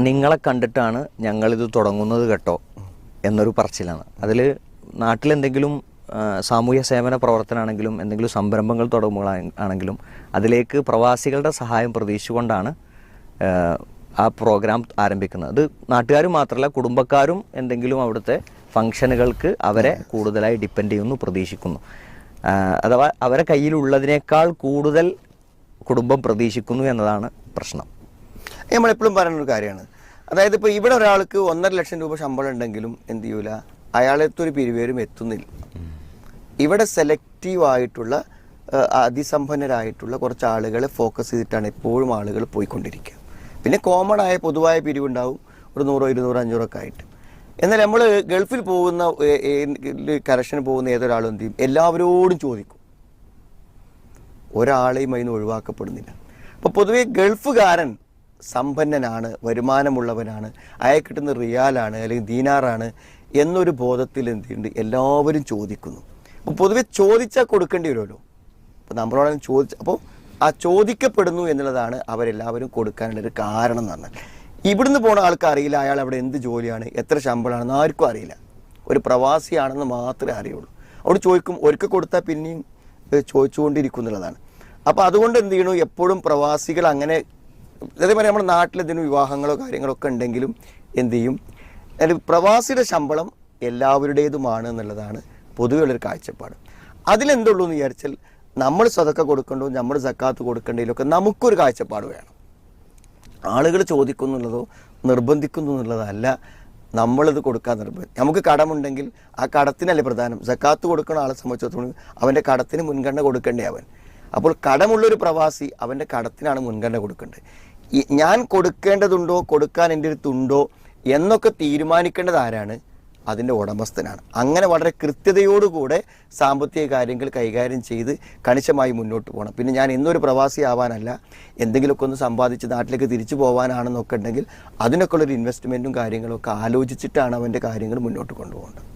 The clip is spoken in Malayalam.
നിങ്ങളെ കണ്ടിട്ടാണ് ഞങ്ങളിത് തുടങ്ങുന്നത് കേട്ടോ എന്നൊരു പറച്ചിലാണ്. അതിൽ നാട്ടിലെന്തെങ്കിലും സാമൂഹ്യ സേവന പ്രവർത്തനമാണെങ്കിലും എന്തെങ്കിലും സംരംഭങ്ങൾ തുടങ്ങുമ്പോഴാണെങ്കിലും അതിലേക്ക് പ്രവാസികളുടെ സഹായം പ്രതീക്ഷിച്ചുകൊണ്ടാണ് ആ പ്രോഗ്രാം ആരംഭിക്കുന്നത്. അത് നാട്ടുകാരും മാത്രമല്ല, കുടുംബക്കാരും എന്തെങ്കിലും അവിടുത്തെ ഫംഗ്ഷനുകൾക്ക് അവരെ കൂടുതലായി ഡിപ്പെൻഡ് ചെയ്യുന്നു, പ്രതീക്ഷിക്കുന്നു. അഥവാ അവരെ കയ്യിലുള്ളതിനേക്കാൾ കൂടുതൽ കുടുംബം പ്രതീക്ഷിക്കുന്നു എന്നതാണ് പ്രശ്നം. നമ്മളെപ്പോഴും പറയുന്നൊരു കാര്യമാണ്. അതായത് ഇപ്പോൾ ഇവിടെ ഒരാൾക്ക് 1.5 ലക്ഷം രൂപ ശമ്പളം ഉണ്ടെങ്കിലും എന്ത് ചെയ്യൂല, അയാളെത്തൊരു പിരിവേരും എത്തുന്നില്ല. ഇവിടെ സെലക്റ്റീവായിട്ടുള്ള അതിസമ്പന്നരായിട്ടുള്ള കുറച്ച് ആളുകളെ ഫോക്കസ് ചെയ്തിട്ടാണ് എപ്പോഴും ആളുകൾ പോയിക്കൊണ്ടിരിക്കുക. പിന്നെ കോമൺ ആയ പൊതുവായ പിരിവുണ്ടാവും, ഒരു 100, 200, 500 ഒക്കെ ആയിട്ട്. എന്നാൽ നമ്മൾ ഗൾഫിൽ പോകുന്ന കറക്ഷന് പോകുന്ന ഏതൊരാളും എന്ത് ചെയ്യും, എല്ലാവരോടും ചോദിക്കും. ഒരാളെയും അതിന് ഒഴിവാക്കപ്പെടുന്നില്ല. അപ്പോൾ പൊതുവെ ഗൾഫുകാരൻ സമ്പന്നനാണ്, വരുമാനമുള്ളവനാണ്, അയാൾ കിട്ടുന്ന റിയാലാണ് അല്ലെങ്കിൽ ദീനാറാണ് എന്നൊരു ബോധത്തിൽ എന്തുണ്ട് എല്ലാവരും ചോദിക്കുന്നു. അപ്പോൾ പൊതുവെ ചോദിച്ചാൽ കൊടുക്കേണ്ടി വരുമല്ലോ. അപ്പോൾ നമ്മളോട് അപ്പോൾ ആ ചോദിക്കപ്പെടുന്നു എന്നുള്ളതാണ് അവരെല്ലാവരും കൊടുക്കാനുള്ളൊരു കാരണം എന്ന് പറഞ്ഞാൽ. ഇവിടുന്ന് പോണ ആൾക്ക് അറിയില്ല അയാൾ അവിടെ എന്ത് ജോലിയാണ്, എത്ര ശമ്പളമാണെന്ന് ആർക്കും അറിയില്ല. ഒരു പ്രവാസിയാണെന്ന് മാത്രമേ അറിയുള്ളൂ. അവിടെ ചോദിക്കും, ഒരിക്കൽ കൊടുത്താൽ പിന്നെയും ചോദിച്ചുകൊണ്ടിരിക്കും എന്നുള്ളതാണ്. അപ്പോൾ അതുകൊണ്ട് എന്ത് ചെയ്യണു, എപ്പോഴും പ്രവാസികൾ അങ്ങനെ അതേപോലെ നമ്മുടെ നാട്ടിലെന്തെങ്കിലും വിവാഹങ്ങളോ കാര്യങ്ങളോ ഒക്കെ ഉണ്ടെങ്കിലും എന്ത് ചെയ്യും, പ്രവാസിയുടെ ശമ്പളം എല്ലാവരുടേതുമാണ് എന്നുള്ളതാണ് പൊതുവെ ഉള്ളൊരു കാഴ്ചപ്പാട്. അതിലെന്തുള്ളൂ എന്ന് വിചാരിച്ചാൽ നമ്മൾ സദക്ക കൊടുക്കേണ്ടോ നമ്മൾ സക്കാത്ത് കൊടുക്കേണ്ടതിലൊക്കെ നമുക്കൊരു കാഴ്ചപ്പാട് വേണം. ആളുകൾ ചോദിക്കുന്നുള്ളതോ നിർബന്ധിക്കുന്നു എന്നുള്ളതല്ല നമ്മളിത് കൊടുക്കാൻ നിർബന്ധം. നമുക്ക് കടമുണ്ടെങ്കിൽ ആ കടത്തിനല്ലേ പ്രധാനം. സക്കാത്ത് കൊടുക്കുന്ന ആളെ സംബന്ധിച്ചിടത്തോളം അവൻ്റെ കടത്തിന് മുൻഗണന കൊടുക്കേണ്ടേ അവൻ. അപ്പോൾ കടമുള്ളൊരു പ്രവാസി അവൻ്റെ കടത്തിനാണ് മുൻഗണന കൊടുക്കേണ്ടത്. ഞാൻ കൊടുക്കേണ്ടതുണ്ടോ, കൊടുക്കാൻ എൻ്റെ അടുത്തുണ്ടോ എന്നൊക്കെ തീരുമാനിക്കേണ്ടത് ആരാണ്? അതിൻ്റെ ഉടമസ്ഥനാണ്. അങ്ങനെ വളരെ കൃത്യതയോടുകൂടെ സാമ്പത്തിക കാര്യങ്ങൾ കൈകാര്യം ചെയ്ത് കണിശമായി മുന്നോട്ട് പോകണം. പിന്നെ ഞാൻ എന്നൊരു പ്രവാസി ആവാനല്ല, എന്തെങ്കിലുമൊക്കെ ഒന്ന് സമ്പാദിച്ച് നാട്ടിലേക്ക് തിരിച്ചു പോകാനാണെന്നൊക്കെ ഉണ്ടെങ്കിൽ അതിനൊക്കെ ഉള്ളൊരു ഇൻവെസ്റ്റ്മെൻറ്റും കാര്യങ്ങളൊക്കെ ആലോചിച്ചിട്ടാണ് അവൻ്റെ കാര്യങ്ങൾ മുന്നോട്ട് കൊണ്ടുപോകേണ്ടത്.